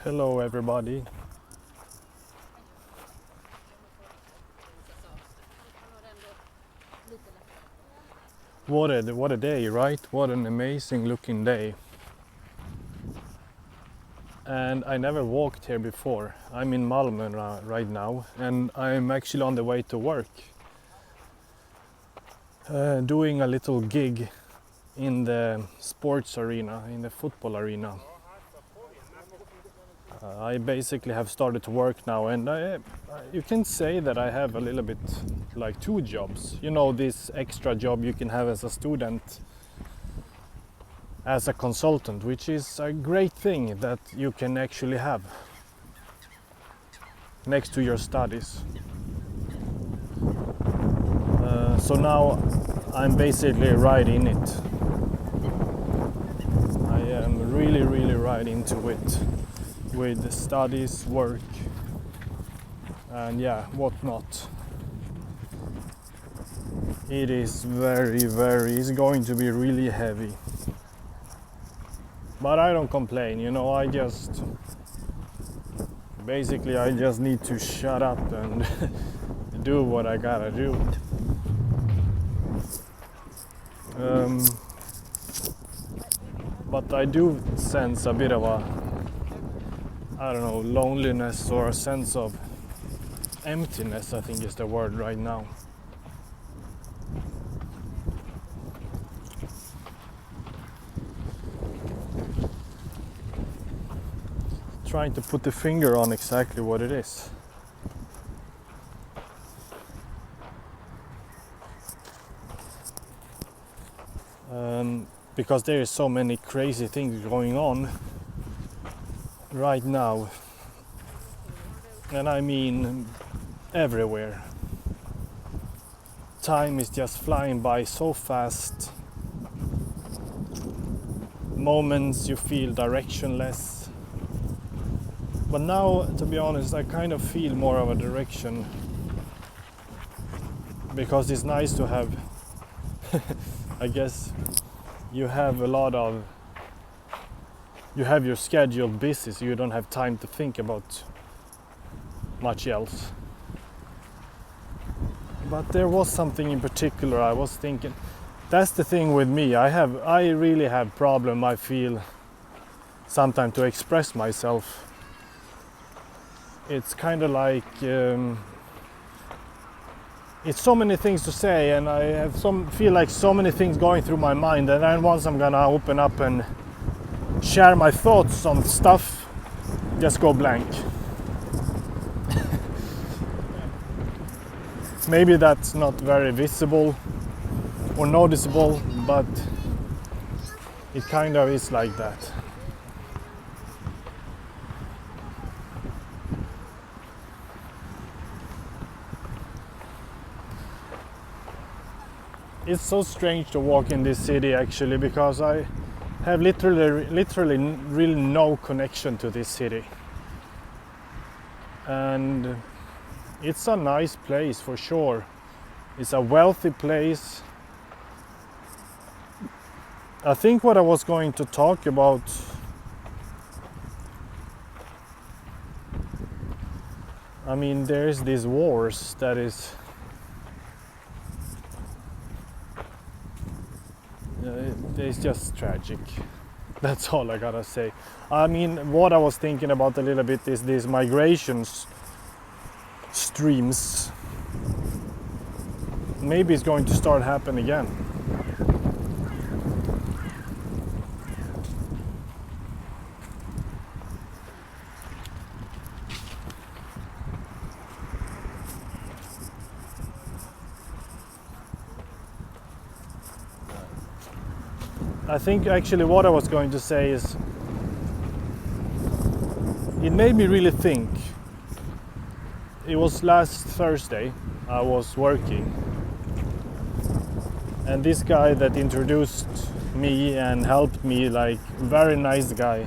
Hello everybody. What a day, right? What an amazing looking day. And I never walked here before. I'm in Malmö right now and I'm actually on the way to work. Doing a little gig in the sports arena, in the football arena. I basically have started to work now and you can say that I have a little bit like two jobs. You know, this extra job you can have as a student, as a consultant, which is a great thing that you can actually have next to your studies. So now I'm basically right in it. I am really right into it with studies, work, and yeah, whatnot. It is it's going to be really heavy. But I don't complain, you know, I just need to shut up and do what I gotta do. But I do sense a bit of loneliness or a sense of emptiness, I think is the word right now. Trying to put the finger on exactly what it is. Because there is so many crazy things going on right now, and I mean everywhere. Time is just flying by so fast. Moments you feel directionless. But now, to be honest, I kind of feel more of a direction, because it's nice to have I guess you have your schedule busy, so you don't have time to think about much else. But there was something in particular I was thinking. That's the thing with me. I really have problem, I feel, sometimes to express myself. It's kind of like it's so many things to say, and I feel like so many things going through my mind, and then once I'm gonna open up and share my thoughts on stuff, just go blank. Maybe that's not very visible or noticeable, but it kind of is like that. It's so strange to walk in this city actually, because I have literally really no connection to this city. And it's a nice place for sure. It's a wealthy place. I think what I was going to talk about, I mean, there's these wars that is it's just tragic. That's all I gotta say. I mean, what I was thinking about a little bit is these migrations streams. Maybe it's going to start happen again. I think actually what I was going to say is, it made me really think. It was last Thursday, I was working, and this guy that introduced me and helped me, like, very nice guy,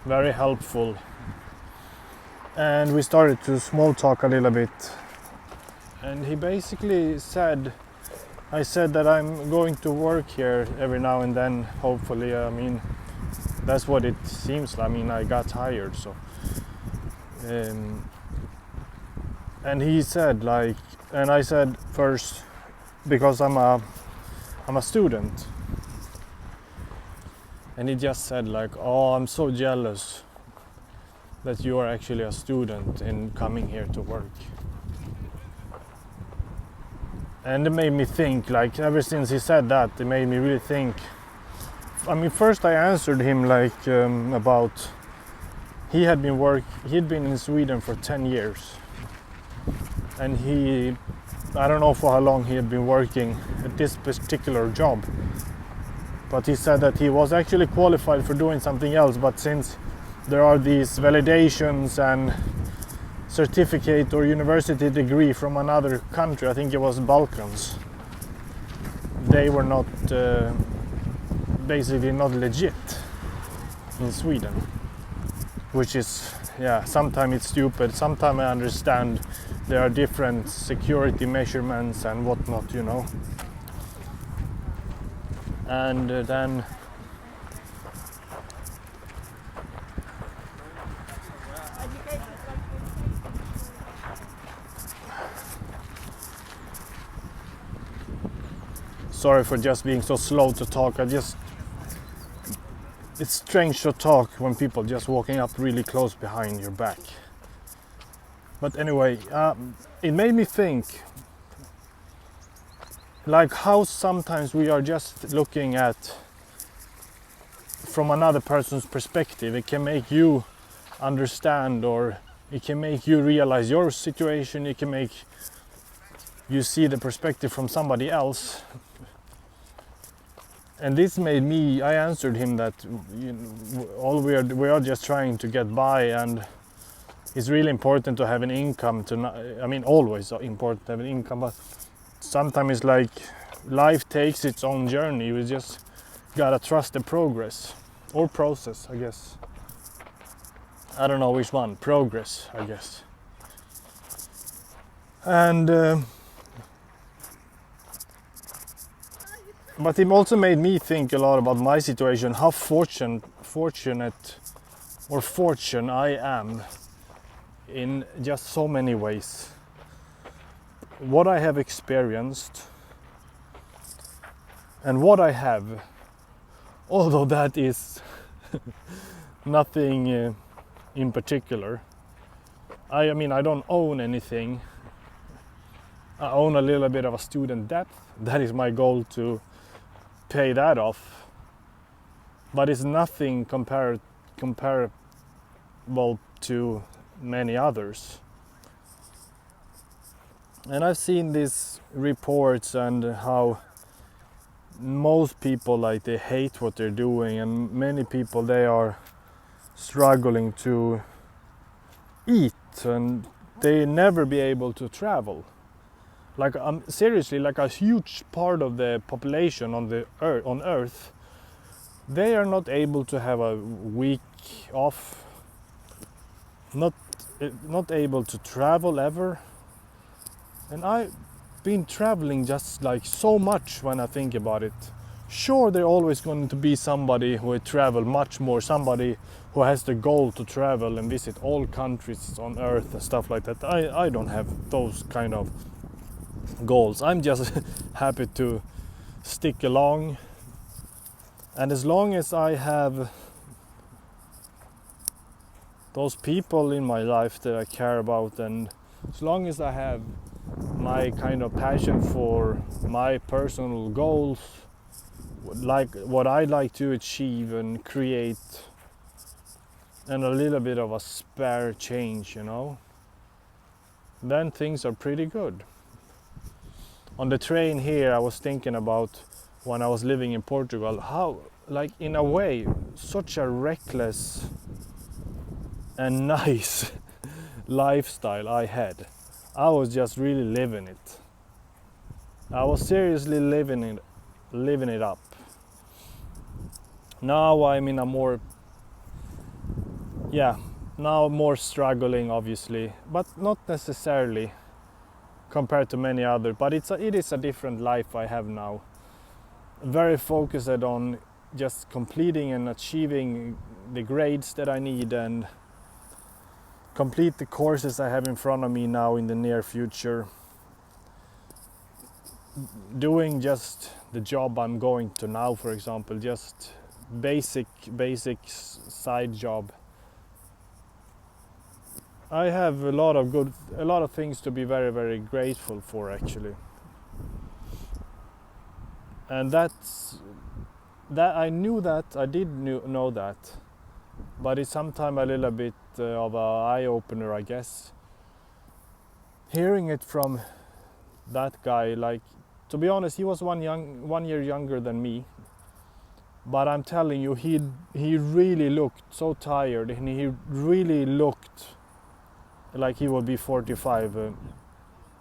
very helpful, and we started to small talk a little bit, and he basically said, I said that I'm going to work here every now and then, hopefully. I mean, That's what it seems. I mean, I got tired, so. And he said like, and I said first, because I'm a student, and he just said like, oh, I'm so jealous that you are actually a student and coming here to work. And it made me think, like, ever since he said that, it made me really think. I mean, first I answered him like about he'd been in Sweden for 10 years, and I don't know for how long he had been working at this particular job, but he said that he was actually qualified for doing something else, but since there are these validations and certificate or university degree from another country, I think it was Balkans, they were not basically not legit in Sweden, which is, yeah, sometimes it's stupid, sometimes I understand there are different security measurements and whatnot, you know. And then sorry for just being so slow to talk. It's strange to talk when people just walking up really close behind your back. But anyway, it made me think like how sometimes we are just looking at from another person's perspective. It can make you understand, or it can make you realize your situation. It can make you see the perspective from somebody else. And this made me, I answered him that, you know, we are just trying to get by, and it's really important to have an income I mean, always important to have an income, but sometimes it's like life takes its own journey. You just gotta trust the progress or process, I guess. I don't know which one, progress, I guess. And but it also made me think a lot about my situation, how fortunate I am in just so many ways. What I have experienced and what I have, although that is nothing in particular. I mean, I don't own anything. I own a little bit of a student debt. That is my goal, to pay that off. But it's nothing comparable to many others. And I've seen these reports and how most people, like, they hate what they're doing, and many people, they are struggling to eat, and they never be able to travel. Like, seriously, like a huge part of the population on Earth, they are not able to have a week off, not able to travel ever. And I've been traveling just like so much when I think about it. Sure, there's always going to be somebody who will travel much more, somebody who has the goal to travel and visit all countries on Earth and stuff like that. I don't have those kind of goals. I'm just happy to stick along, and as long as I have those people in my life that I care about, and as long as I have my kind of passion for my personal goals, like what I like to achieve and create, and a little bit of a spare change, you know, then things are pretty good. On the train here, I was thinking about when I was living in Portugal, how, like, in a way, such a reckless and nice lifestyle I had. I was just really living it. I was seriously living it up. Now I'm in a more, now more struggling, obviously, but not necessarily compared to many others. But it is a different life I have now. Very focused on just completing and achieving the grades that I need and complete the courses I have in front of me now in the near future. Doing just the job I'm going to now, for example, just basic side job. I have a lot of things to be very, very grateful for, actually. And that I knew that, I did know that, but it's sometimes a little bit of an eye-opener, I guess. Hearing it from that guy, like, to be honest, he was 1 year younger than me, but I'm telling you, he really looked so tired, and he really looked like he would be 45,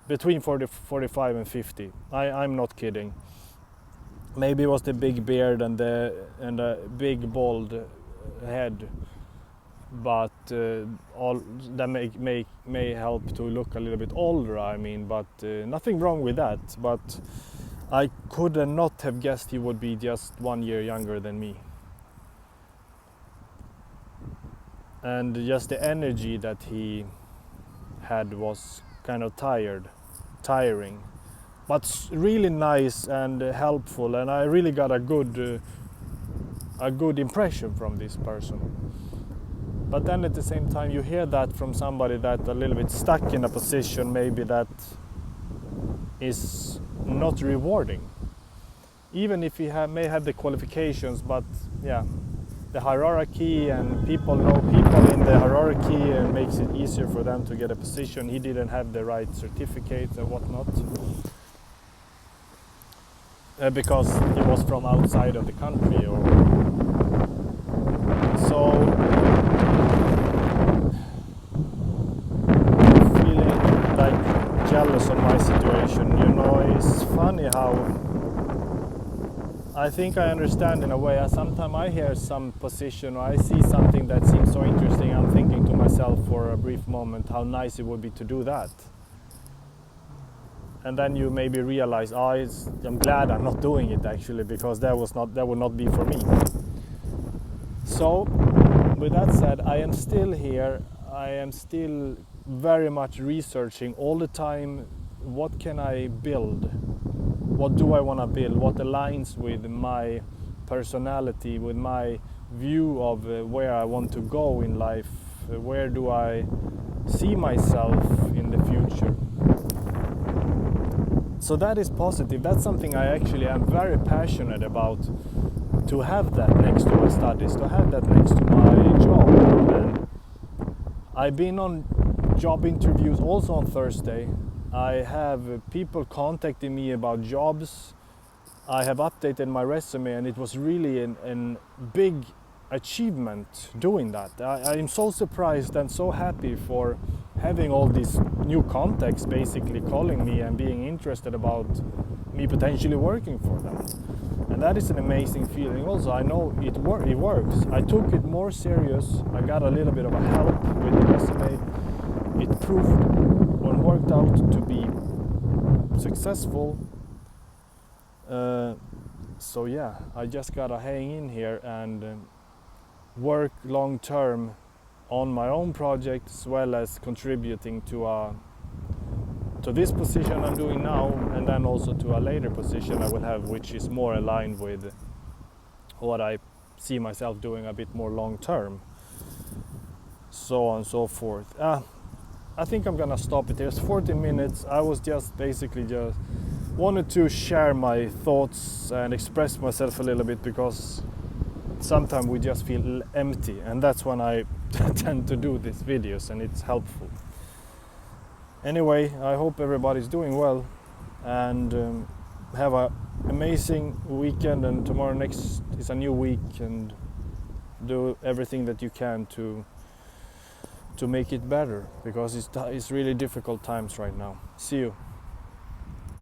between 45 and 50. I'm not kidding. Maybe it was the big beard and the big bald head, but all that may help to look a little bit older. I mean, but nothing wrong with that. But I could not have guessed he would be just 1 year younger than me. And just the energy that he had was kind of tiring, but really nice and helpful, and I really got a good impression from this person. But then at the same time, you hear that from somebody that a little bit stuck in a position maybe that is not rewarding, even if he may have the qualifications. But yeah, the hierarchy and people know people in the hierarchy and makes it easier for them to get a position. He didn't have the right certificates and whatnot, because he was from outside of the country, or so. Feeling like jealous of my situation, you know. It's funny how I think I understand in a way. Sometimes I hear some position or I see something that seems so interesting, I'm thinking to myself for a brief moment how nice it would be to do that. And then you maybe realize, I'm glad I'm not doing it, actually, because that would not be for me. So, with that said, I am still here. I am still very much researching all the time. What can I build? What do I want to build? What aligns with my personality, with my view of where I want to go in life? Where do I see myself in the future? So that is positive. That's something I actually am very passionate about, to have that next to my studies, to have that next to my job. And I've been on job interviews also on Thursday. I have people contacting me about jobs. I have updated my resume, and it was really a big achievement doing that. I am so surprised and so happy for having all these new contacts basically calling me and being interested about me potentially working for them. And that is an amazing feeling. Also, I know it works. I took it more serious. I got a little bit of a help with the resume. It proved or worked out to be successful. So yeah, I just gotta hang in here and work long term on my own project, as well as contributing to this position I'm doing now, and then also to a later position I will have, which is more aligned with what I see myself doing a bit more long term, so on and so forth. I think I'm gonna stop it here. It's 40 minutes. I was just wanted to share my thoughts and express myself a little bit, because sometimes we just feel empty, and that's when I tend to do these videos, and it's helpful. Anyway, I hope everybody's doing well, and have an amazing weekend, and tomorrow next is a new week, and do everything that you can to make it better, because it's really difficult times right now. See you.